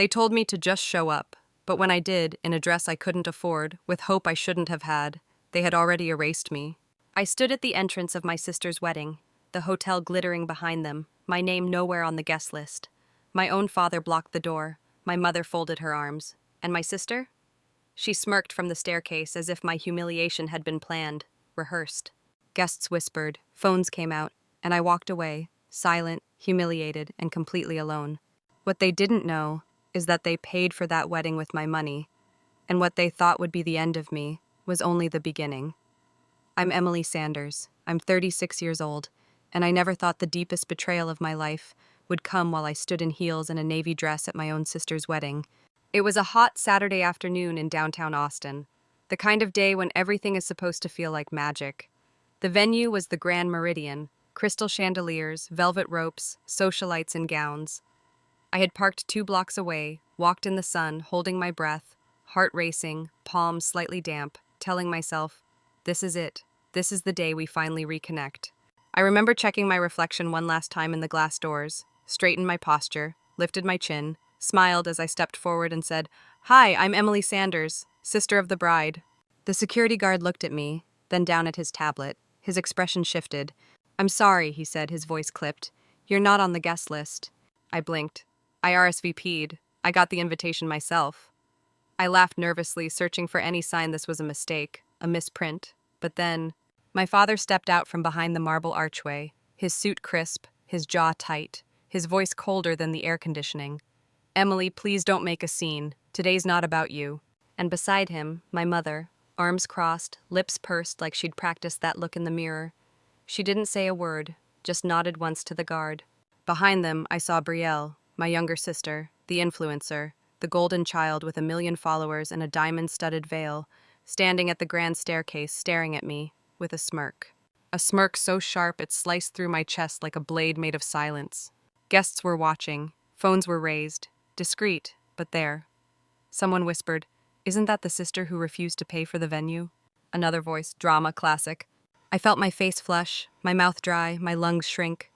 They told me to just show up, but when I did, in a dress I couldn't afford, with hope I shouldn't have had, they had already erased me. I stood at the entrance of my sister's wedding, the hotel glittering behind them, my name nowhere on the guest list. My own father blocked the door, my mother folded her arms. And my sister? She smirked from the staircase as if my humiliation had been planned, rehearsed. Guests whispered, phones came out, and I walked away, silent, humiliated, and completely alone. What they didn't know is that they paid for that wedding with my money, and what they thought would be the end of me was only the beginning. I'm Emily Sanders. I'm 36 years old, and I never thought the deepest betrayal of my life would come while I stood in heels and a navy dress at my own sister's wedding. It was a hot Saturday afternoon in downtown Austin, the kind of day when everything is supposed to feel like magic. The venue was the Grand Meridian, crystal chandeliers, velvet ropes, socialites in gowns. I had parked 2 blocks away, walked in the sun, holding my breath, heart racing, palms slightly damp, telling myself, this is it. This is the day we finally reconnect. I remember checking my reflection one last time in the glass doors, straightened my posture, lifted my chin, smiled as I stepped forward and said, "Hi, I'm Emily Sanders, sister of the bride." The security guard looked at me, then down at his tablet. His expression shifted. "I'm sorry," he said, his voice clipped. "You're not on the guest list." I blinked. I RSVP'd. I got the invitation myself. I laughed nervously, searching for any sign this was a mistake, a misprint. But then, my father stepped out from behind the marble archway, his suit crisp, his jaw tight, his voice colder than the air conditioning. "Emily, please don't make a scene. Today's not about you." And beside him, my mother, arms crossed, lips pursed like she'd practiced that look in the mirror. She didn't say a word, just nodded once to the guard. Behind them, I saw Betrayal, my younger sister, the influencer, the golden child with 1 million followers and a diamond-studded veil, standing at the grand staircase staring at me, with a smirk. A smirk so sharp it sliced through my chest like a blade made of silence. Guests were watching, phones were raised, discreet, but there. Someone whispered, "Isn't that the sister who refused to pay for the venue?" Another voice, drama, classic. I felt my face flush, my mouth dry, my lungs shrink.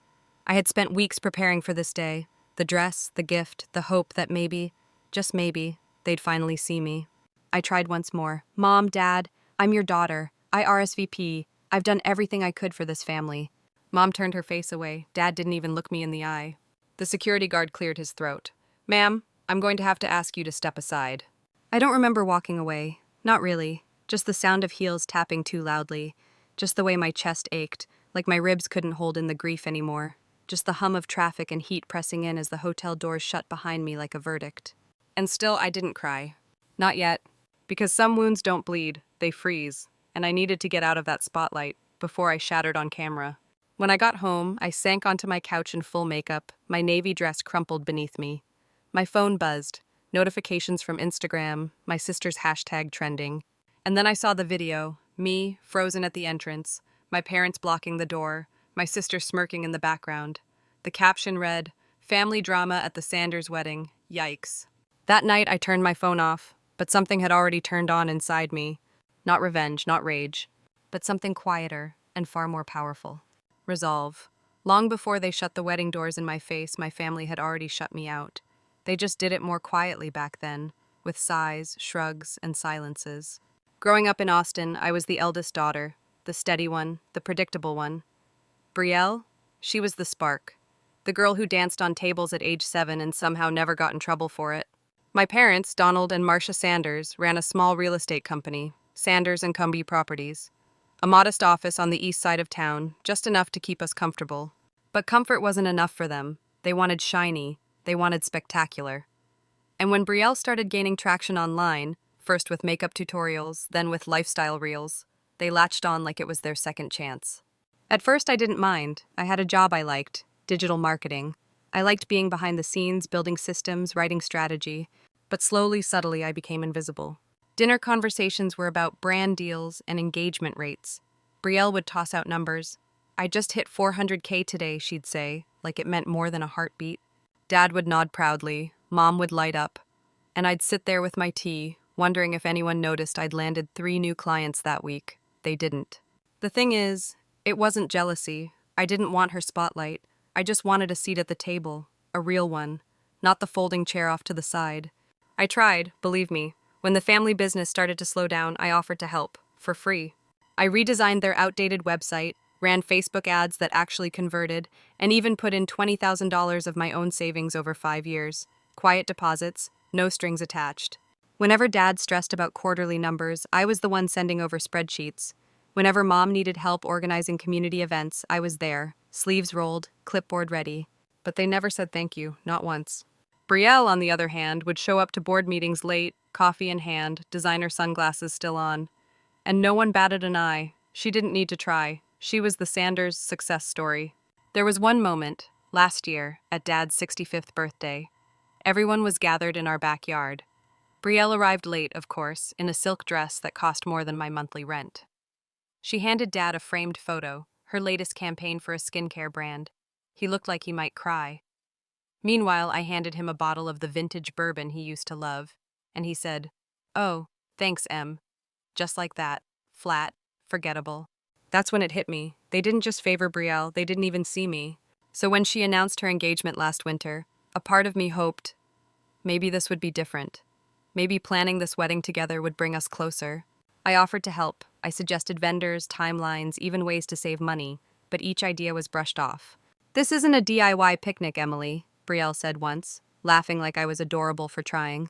I had spent weeks preparing for this day. The dress, the gift, the hope that maybe, just maybe, they'd finally see me. I tried once more. "Mom, Dad, I'm your daughter. I RSVP. I've done everything I could for this family." Mom turned her face away. Dad didn't even look me in the eye. The security guard cleared his throat. "Ma'am, I'm going to have to ask you to step aside." I don't remember walking away. Not really. Just the sound of heels tapping too loudly. Just the way my chest ached, like my ribs couldn't hold in the grief anymore. Just the hum of traffic and heat pressing in as the hotel doors shut behind me like a verdict. And still, I didn't cry. Not yet. Because some wounds don't bleed, they freeze, and I needed to get out of that spotlight before I shattered on camera. When I got home, I sank onto my couch in full makeup, my navy dress crumpled beneath me. My phone buzzed, notifications from Instagram, my sister's hashtag trending. And then I saw the video, me, frozen at the entrance, my parents blocking the door, my sister smirking in the background. The caption read, "Family drama at the Sanders wedding, yikes." That night I turned my phone off, but something had already turned on inside me. Not revenge, not rage, but something quieter and far more powerful. Resolve. Long before they shut the wedding doors in my face, my family had already shut me out. They just did it more quietly back then, with sighs, shrugs, and silences. Growing up in Austin, I was the eldest daughter, the steady one, the predictable one. Brielle? She was the spark. The girl who danced on tables at age 7 and somehow never got in trouble for it. My parents, Donald and Marcia Sanders, ran a small real estate company, Sanders and Cumby Properties. A modest office on the east side of town, just enough to keep us comfortable. But comfort wasn't enough for them. They wanted shiny. They wanted spectacular. And when Brielle started gaining traction online, first with makeup tutorials, then with lifestyle reels, they latched on like it was their second chance. At first, I didn't mind. I had a job I liked, digital marketing. I liked being behind the scenes, building systems, writing strategy. But slowly, subtly, I became invisible. Dinner conversations were about brand deals and engagement rates. Brielle would toss out numbers. "I just hit 400K today," she'd say, like it meant more than a heartbeat. Dad would nod proudly, Mom would light up, and I'd sit there with my tea, wondering if anyone noticed I'd landed 3 new clients that week. They didn't. The thing is, it wasn't jealousy. I didn't want her spotlight. I just wanted a seat at the table, a real one. not the folding chair off to the side. I tried, believe me. When the family business started to slow down, I offered to help, for free. I redesigned their outdated website, ran Facebook ads that actually converted, and even put in $20,000 of my own savings over 5 years. Quiet deposits, no strings attached. Whenever Dad stressed about quarterly numbers, I was the one sending over spreadsheets. Whenever Mom needed help organizing community events, I was there, sleeves rolled, clipboard ready. But they never said thank you, not once. Brielle, on the other hand, would show up to board meetings late, coffee in hand, designer sunglasses still on. And no one batted an eye. She didn't need to try. She was the Sanders success story. There was one moment, last year, at Dad's 65th birthday. Everyone was gathered in our backyard. Brielle arrived late, of course, in a silk dress that cost more than my monthly rent. She handed Dad a framed photo, her latest campaign for a skincare brand. He looked like he might cry. Meanwhile, I handed him a bottle of the vintage bourbon he used to love, and he said, "Oh, thanks, Em." Just like that. Flat. Forgettable. That's when it hit me. They didn't just favor Brielle, they didn't even see me. So when she announced her engagement last winter, a part of me hoped maybe this would be different. Maybe planning this wedding together would bring us closer. I offered to help. I suggested vendors, timelines, even ways to save money, but each idea was brushed off. "This isn't a DIY picnic, Emily," Brielle said once, laughing like I was adorable for trying.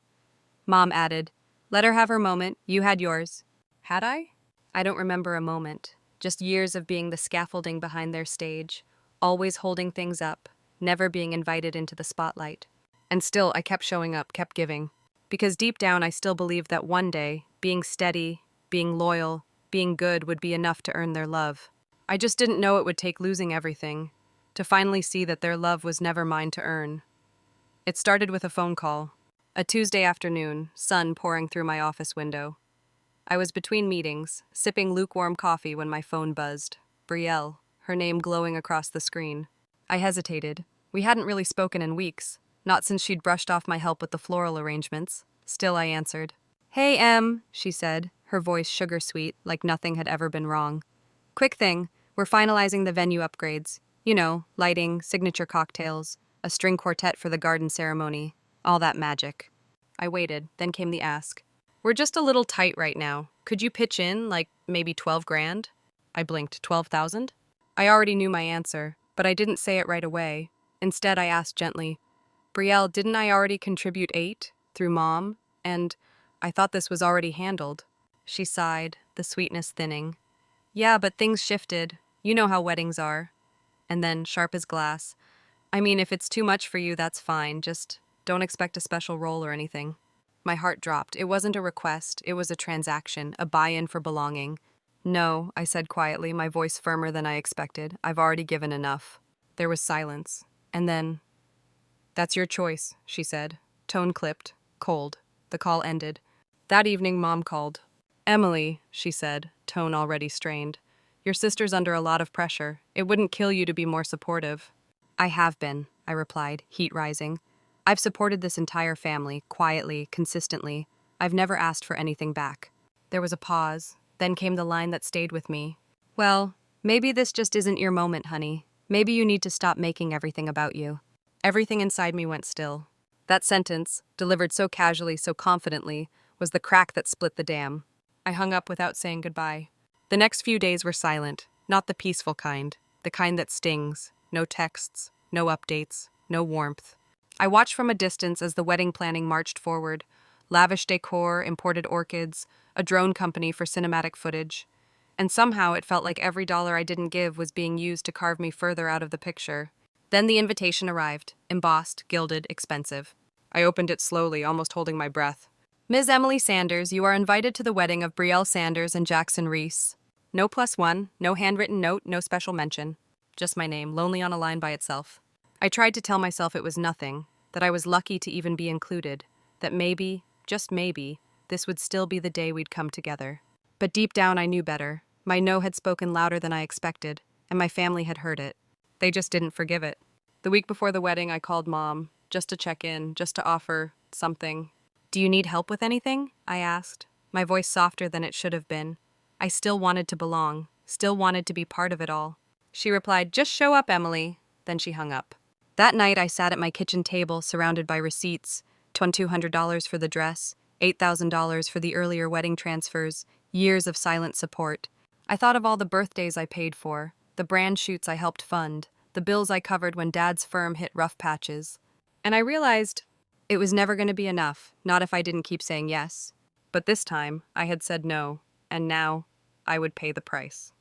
Mom added, "Let her have her moment, you had yours." Had I? I don't remember a moment, just years of being the scaffolding behind their stage, always holding things up, never being invited into the spotlight. And still, I kept showing up, kept giving. Because deep down, I still believed that one day, being steady, being loyal, being good would be enough to earn their love. I just didn't know it would take losing everything, to finally see that their love was never mine to earn. It started with a phone call. A Tuesday afternoon, sun pouring through my office window. I was between meetings, sipping lukewarm coffee when my phone buzzed. Brielle, her name glowing across the screen. I hesitated. We hadn't really spoken in weeks, not since she'd brushed off my help with the floral arrangements. Still, I answered. "Hey, Em," she said, her voice sugar-sweet, like nothing had ever been wrong. "Quick thing, we're finalizing the venue upgrades. You know, lighting, signature cocktails, a string quartet for the garden ceremony, all that magic." I waited, then came the ask. "We're just a little tight right now. Could you pitch in, like, maybe 12 grand? I blinked. 12,000? I already knew my answer, but I didn't say it right away. Instead, I asked gently, "Brielle, didn't I already contribute 8, through Mom? And I thought this was already handled." She sighed, the sweetness thinning. "Yeah, but things shifted. You know how weddings are." And then, sharp as glass, "I mean, if it's too much for you, that's fine. Just don't expect a special role or anything." My heart dropped. It wasn't a request, it was a transaction, a buy-in for belonging. "No," I said quietly, my voice firmer than I expected. "I've already given enough." There was silence. And then, "That's your choice," she said. Tone clipped, cold. The call ended. That evening, Mom called. "Emily," she said, tone already strained. "Your sister's under a lot of pressure. It wouldn't kill you to be more supportive." "I have been," I replied, heat rising. "I've supported this entire family, quietly, consistently. I've never asked for anything back." There was a pause. Then came the line that stayed with me. "Well, maybe this just isn't your moment, honey. Maybe you need to stop making everything about you." Everything inside me went still. That sentence, delivered so casually, so confidently, was the crack that split the dam. I hung up without saying goodbye. The next few days were silent, not the peaceful kind, the kind that stings. No texts, no updates, no warmth. I watched from a distance as the wedding planning marched forward. Lavish decor, imported orchids, a drone company for cinematic footage. And somehow it felt like every dollar I didn't give was being used to carve me further out of the picture. Then the invitation arrived, embossed, gilded, expensive. I opened it slowly, almost holding my breath. "Ms. Emily Sanders, you are invited to the wedding of Brielle Sanders and Jackson Reese." No +1, no handwritten note, no special mention. Just my name, lonely on a line by itself. I tried to tell myself it was nothing, that I was lucky to even be included, that maybe, just maybe, this would still be the day we'd come together. But deep down I knew better. My no had spoken louder than I expected, and my family had heard it. They just didn't forgive it. The week before the wedding, I called Mom, just to check in, just to offer something. "Do you need help with anything?" I asked, my voice softer than it should have been. I still wanted to belong, still wanted to be part of it all. She replied, "Just show up, Emily." Then she hung up. That night, I sat at my kitchen table surrounded by receipts: $2,200 for the dress, $8,000 for the earlier wedding transfers, years of silent support. I thought of all the birthdays I paid for, the brand shoots I helped fund, the bills I covered when Dad's firm hit rough patches. And I realized it was never going to be enough, not if I didn't keep saying yes. But this time, I had said no, and now I would pay the price.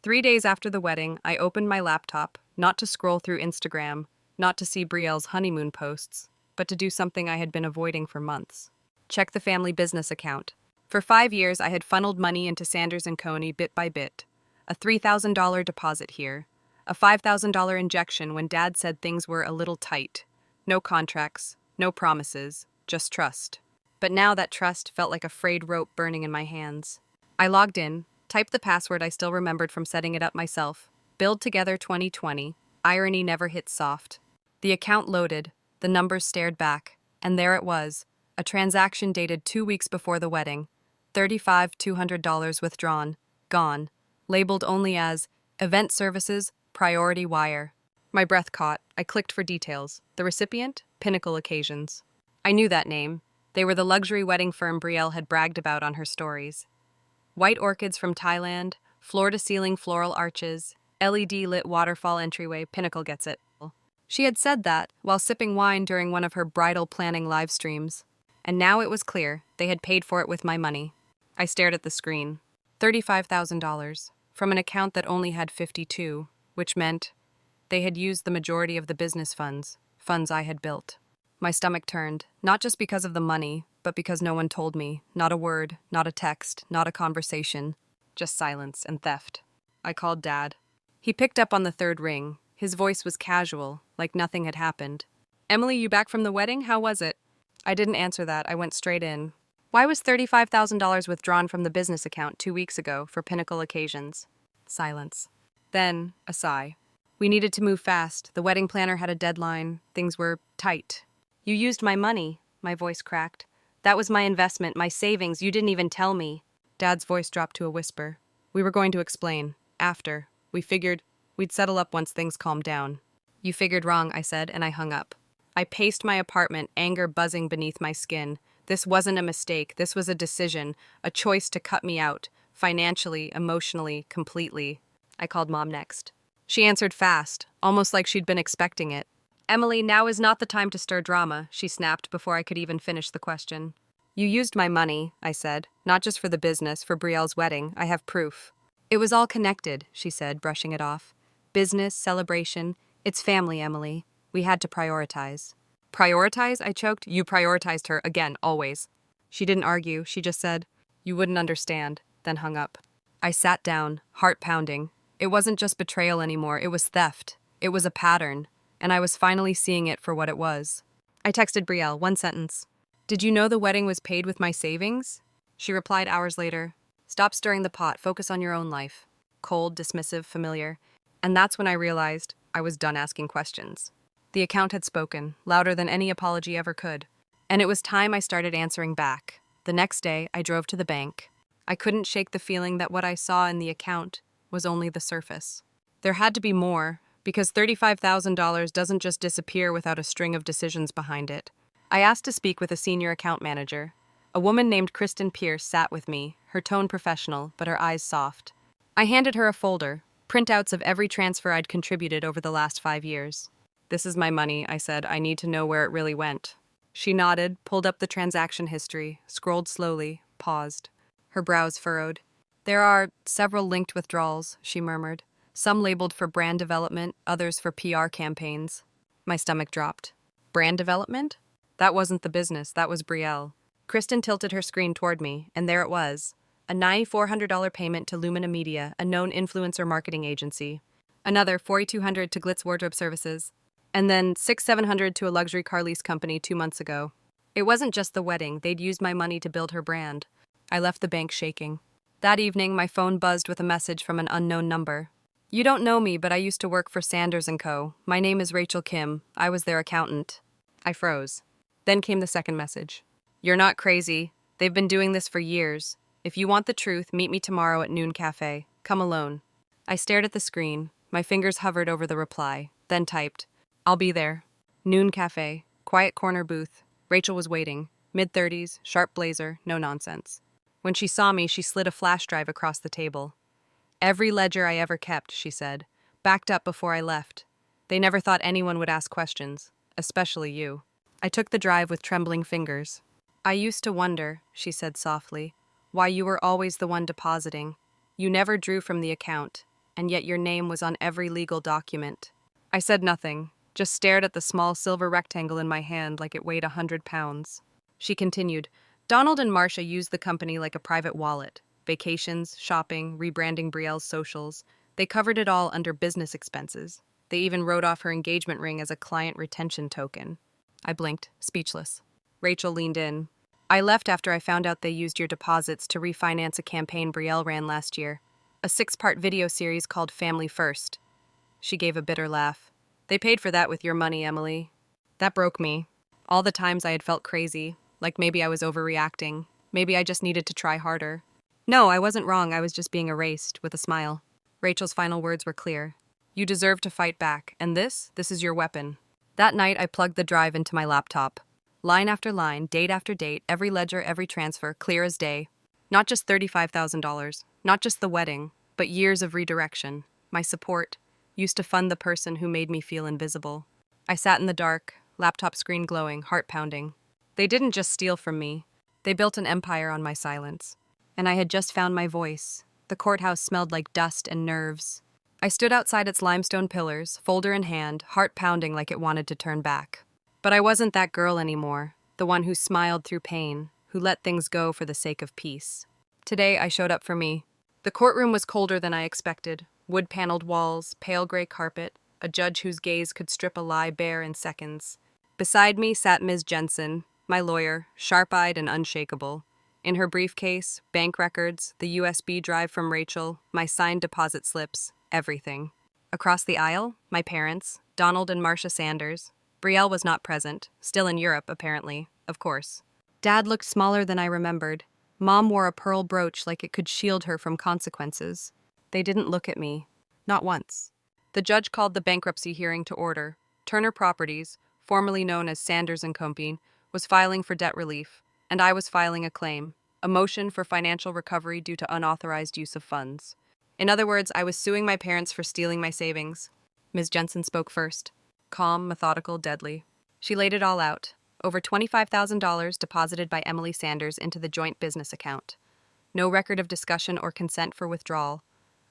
3 days after the wedding, I opened my laptop, not to scroll through Instagram, not to see Brielle's honeymoon posts, but to do something I had been avoiding for months. Check the family business account. For 5 years, I had funneled money into Sanders & Coney bit by bit. A $3,000 deposit here, a $5,000 injection when Dad said things were a little tight. No contracts, no promises, just trust. But now that trust felt like a frayed rope burning in my hands. I logged in, typed the password I still remembered from setting it up myself. Build Together 2020. Irony never hits soft. The account loaded, the numbers stared back, and there it was, a transaction dated 2 weeks before the wedding. $35,200 withdrawn, gone, labeled only as Event Services, Priority Wire. My breath caught. I clicked for details. The recipient? Pinnacle Occasions. I knew that name. They were the luxury wedding firm Brielle had bragged about on her stories. White orchids from Thailand, floor-to-ceiling floral arches, LED-lit waterfall entryway. Pinnacle gets it. She had said that while sipping wine during one of her bridal planning live streams. And now it was clear they had paid for it with my money. I stared at the screen. $35,000 from an account that only had 52, which meant they had used the majority of the business funds I had built. My stomach turned, not just because of the money, but because no one told me. Not a word, not a text, not a conversation. Just silence and theft. I called Dad. He picked up on the third ring. His voice was casual, like nothing had happened. "Emily, you back from the wedding? How was it?" I didn't answer that. I went straight in. "Why was $35,000 withdrawn from the business account 2 weeks ago for Pinnacle Occasions?" Silence. Then, a sigh. "We needed to move fast. The wedding planner had a deadline. Things were tight." "You used my money," my voice cracked. "That was my investment, my savings. You didn't even tell me." Dad's voice dropped to a whisper. "We were going to explain. After. We figured we'd settle up once things calmed down." "You figured wrong," I said, and I hung up. I paced my apartment, anger buzzing beneath my skin. This wasn't a mistake. This was a decision, a choice to cut me out, financially, emotionally, completely. I called Mom next. She answered fast, almost like she'd been expecting it. "Emily, now is not the time to stir drama," she snapped before I could even finish the question. "You used my money," I said, "not just for the business, for Brielle's wedding. I have proof." "It was all connected," she said, brushing it off. "Business, celebration, it's family, Emily. We had to prioritize." "Prioritize?" I choked. "You prioritized her, again, always." She didn't argue. She just said, "You wouldn't understand," then hung up. I sat down, heart pounding. It wasn't just betrayal anymore. It was theft. It was a pattern, and I was finally seeing it for what it was. I texted Brielle, one sentence. "Did you know the wedding was paid with my savings?" She replied hours later, "Stop stirring the pot. Focus on your own life." Cold, dismissive, familiar. And that's when I realized I was done asking questions. The account had spoken, louder than any apology ever could. And it was time I started answering back. The next day, I drove to the bank. I couldn't shake the feeling that what I saw in the account was only the surface. There had to be more, because $35,000 doesn't just disappear without a string of decisions behind it. I asked to speak with a senior account manager. A woman named Kristen Pierce sat with me, her tone professional, but her eyes soft. I handed her a folder, printouts of every transfer I'd contributed over the last 5 years. "This is my money," I said. "I need to know where it really went." She nodded, pulled up the transaction history, scrolled slowly, paused. Her brows furrowed. "There are several linked withdrawals," she murmured. "Some labeled for brand development, others for PR campaigns." My stomach dropped. Brand development? That wasn't the business, that was Brielle. Kristen tilted her screen toward me, and there it was. A $9,400 payment to Lumina Media, a known influencer marketing agency. Another $4,200 to Glitz Wardrobe Services. And then $6,700 to a luxury car lease company 2 months ago. It wasn't just the wedding, they'd used my money to build her brand. I left the bank shaking. That evening, my phone buzzed with a message from an unknown number. "You don't know me, but I used to work for Sanders & Co. My name is Rachel Kim. I was their accountant." I froze. Then came the second message. "You're not crazy. They've been doing this for years. If you want the truth, meet me tomorrow at Noon Cafe. Come alone." I stared at the screen. My fingers hovered over the reply, then typed, I'll be there. Noon cafe, quiet corner booth. Rachel was waiting. Mid-30s, sharp blazer, no nonsense. When she saw me, she slid a flash drive across the table. Every ledger I ever kept, she said, backed up before I left. They never thought anyone would ask questions, especially you. I took the drive with trembling fingers. I used to wonder, she said softly, why you were always the one depositing. You never drew from the account, and yet your name was on every legal document. I said nothing, just stared at the small silver rectangle in my hand like it weighed 100 pounds. She continued, Donald and Marcia used the company like a private wallet. Vacations, shopping, rebranding Brielle's socials. They covered it all under business expenses. They even wrote off her engagement ring as a client retention token. I blinked, speechless. Rachel leaned in. I left after I found out they used your deposits to refinance a campaign Brielle ran last year. A 6-part video series called Family First. She gave a bitter laugh. They paid for that with your money, Emily. That broke me. All the times I had felt crazy, like maybe I was overreacting. Maybe I just needed to try harder. No, I wasn't wrong, I was just being erased, with a smile. Rachel's final words were clear. You deserve to fight back, and this is your weapon. That night, I plugged the drive into my laptop. Line after line, date after date, every ledger, every transfer, clear as day. Not just $35,000, not just the wedding, but years of redirection. My support used to fund the person who made me feel invisible. I sat in the dark, laptop screen glowing, heart pounding. They didn't just steal from me. They built an empire on my silence. And I had just found my voice. The courthouse smelled like dust and nerves. I stood outside its limestone pillars, folder in hand, heart pounding like it wanted to turn back. But I wasn't that girl anymore, the one who smiled through pain, who let things go for the sake of peace. Today, I showed up for me. The courtroom was colder than I expected. Wood-paneled walls, pale gray carpet, a judge whose gaze could strip a lie bare in seconds. Beside me sat Ms. Jensen, my lawyer, sharp-eyed and unshakable. In her briefcase, bank records, the USB drive from Rachel, my signed deposit slips, everything. Across the aisle, my parents, Donald and Marcia Sanders. Brielle was not present, still in Europe, apparently, of course. Dad looked smaller than I remembered. Mom wore a pearl brooch like it could shield her from consequences. They didn't look at me. Not once. The judge called the bankruptcy hearing to order. Turner Properties, formerly known as Sanders & Company, was filing for debt relief, and I was filing a claim, a motion for financial recovery due to unauthorized use of funds. In other words, I was suing my parents for stealing my savings. Ms. Jensen spoke first. Calm, methodical, deadly. She laid it all out. Over $25,000 deposited by Emily Sanders into the joint business account. No record of discussion or consent for withdrawal.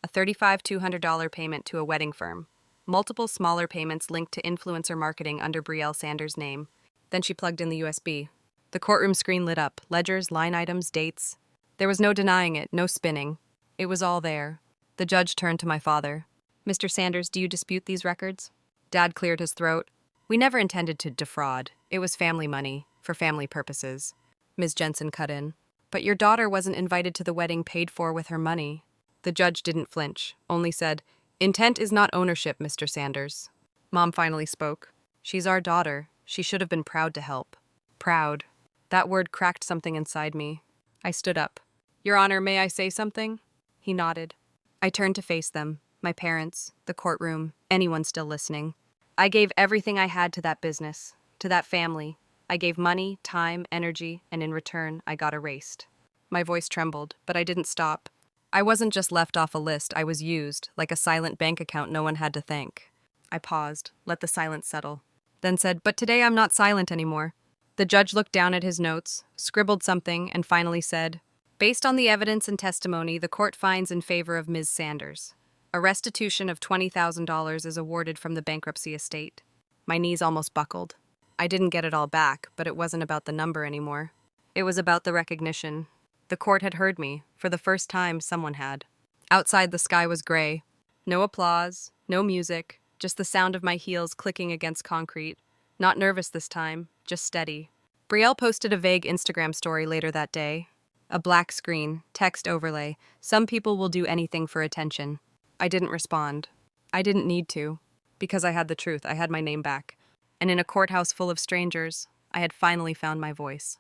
A $35,200 payment to a wedding firm. Multiple smaller payments linked to influencer marketing under Brielle Sanders' name. Then she plugged in the USB. The courtroom screen lit up. Ledgers, line items, dates. There was no denying it, no spinning. It was all there. The judge turned to my father. Mr. Sanders, do you dispute these records? Dad cleared his throat. We never intended to defraud. It was family money, for family purposes. Ms. Jensen cut in. But your daughter wasn't invited to the wedding paid for with her money. The judge didn't flinch, only said, Intent is not ownership, Mr. Sanders. Mom finally spoke. She's our daughter. She should have been proud to help. Proud. That word cracked something inside me. I stood up. Your Honor, may I say something? He nodded. I turned to face them, my parents, the courtroom, anyone still listening. I gave everything I had to that business, to that family. I gave money, time, energy, and in return, I got erased. My voice trembled, but I didn't stop. I wasn't just left off a list, I was used, like a silent bank account no one had to thank. I paused, let the silence settle, then said, But today I'm not silent anymore. The judge looked down at his notes, scribbled something, and finally said, Based on the evidence and testimony, the court finds in favor of Ms. Sanders. A restitution of $20,000 is awarded from the bankruptcy estate. My knees almost buckled. I didn't get it all back, but it wasn't about the number anymore. It was about the recognition. The court had heard me. For the first time, someone had. Outside, the sky was gray. No applause, no music, just the sound of my heels clicking against concrete. Not nervous this time, just steady. Brielle posted a vague Instagram story later that day. A black screen, text overlay. Some people will do anything for attention. I didn't respond. I didn't need to. Because I had the truth, I had my name back. And in a courthouse full of strangers, I had finally found my voice.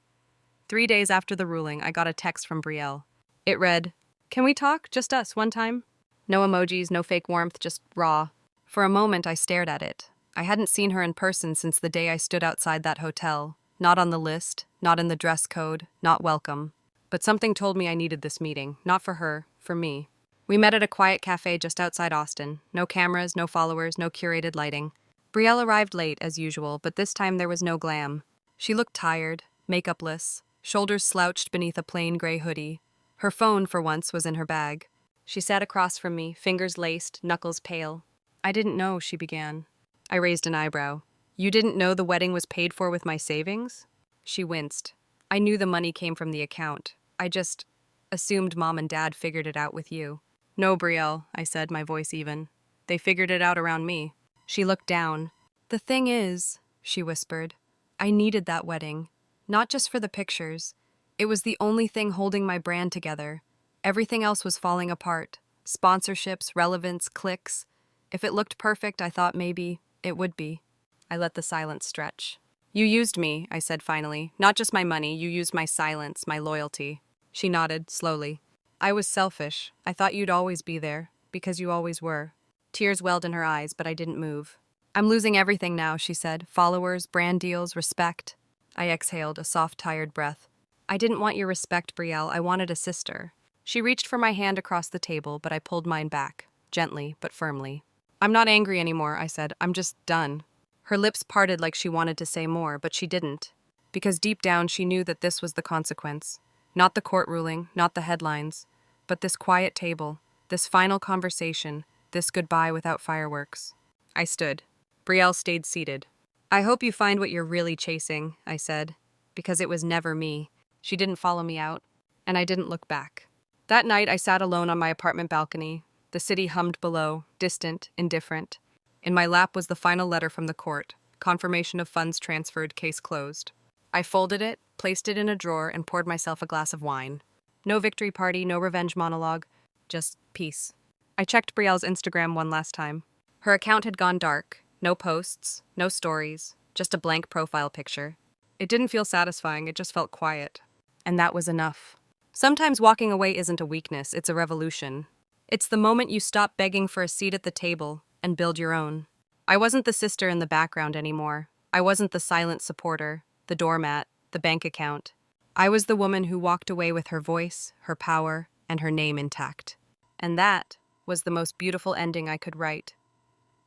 3 days after the ruling, I got a text from Brielle. It read, Can we talk? Just us, one time? No emojis, no fake warmth, just raw. For a moment, I stared at it. I hadn't seen her in person since the day I stood outside that hotel. Not on the list, not in the dress code, not welcome. But something told me I needed this meeting, not for her, for me. We met at a quiet cafe just outside Austin. No cameras, no followers, no curated lighting. Brielle arrived late, as usual, but this time there was no glam. She looked tired, makeupless, shoulders slouched beneath a plain gray hoodie. Her phone, for once, was in her bag. She sat across from me, fingers laced, knuckles pale. "I didn't know," she began. I raised an eyebrow. "You didn't know the wedding was paid for with my savings?" She winced. "I knew the money came from the account. I just assumed Mom and Dad figured it out with you." "No, Brielle," I said, my voice even. "They figured it out around me." She looked down. "The thing is," she whispered, "I needed that wedding. Not just for the pictures. It was the only thing holding my brand together. Everything else was falling apart. Sponsorships, relevance, clicks. If it looked perfect, I thought maybe it would be." I let the silence stretch. "You used me," I said finally. "Not just my money, you used my silence, my loyalty." She nodded, slowly. "I was selfish. I thought you'd always be there, because you always were." Tears welled in her eyes, but I didn't move. "I'm losing everything now," she said. "Followers, brand deals, respect." I exhaled, a soft, tired breath. "I didn't want your respect, Brielle. I wanted a sister." She reached for my hand across the table, but I pulled mine back, gently but firmly. "I'm not angry anymore," I said. "I'm just done." Her lips parted like she wanted to say more, but she didn't. Because deep down she knew that this was the consequence. Not the court ruling, not the headlines, but this quiet table, this final conversation, this goodbye without fireworks. I stood. Brielle stayed seated. "I hope you find what you're really chasing," I said, because it was never me. She didn't follow me out, and I didn't look back. That night I sat alone on my apartment balcony. The city hummed below, distant, indifferent. In my lap was the final letter from the court, confirmation of funds transferred, case closed. I folded it, placed it in a drawer, and poured myself a glass of wine. No victory party, no revenge monologue, just peace. I checked Brielle's Instagram one last time. Her account had gone dark. No posts, no stories, just a blank profile picture. It didn't feel satisfying, it just felt quiet. And that was enough. Sometimes walking away isn't a weakness, it's a revolution. It's the moment you stop begging for a seat at the table and build your own. I wasn't the sister in the background anymore. I wasn't the silent supporter, the doormat, the bank account. I was the woman who walked away with her voice, her power, and her name intact. And that was the most beautiful ending I could write.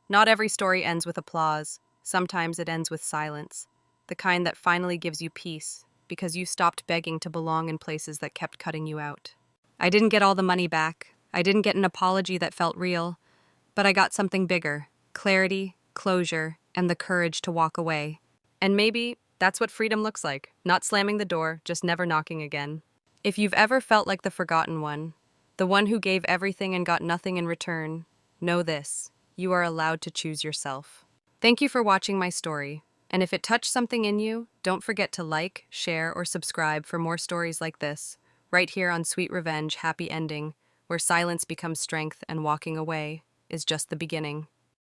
Not every story ends with applause. Sometimes it ends with silence. The kind that finally gives you peace, because you stopped begging to belong in places that kept cutting you out. I didn't get all the money back. I didn't get an apology that felt real. But I got something bigger. Clarity, closure, and the courage to walk away. And maybe that's what freedom looks like. Not slamming the door, just never knocking again. If you've ever felt like the forgotten one, the one who gave everything and got nothing in return, know this. You are allowed to choose yourself. Thank you for watching my story. And if it touched something in you, don't forget to like, share, or subscribe for more stories like this, right here on Sweet Revenge Happy Ending, where silence becomes strength and walking away is just the beginning.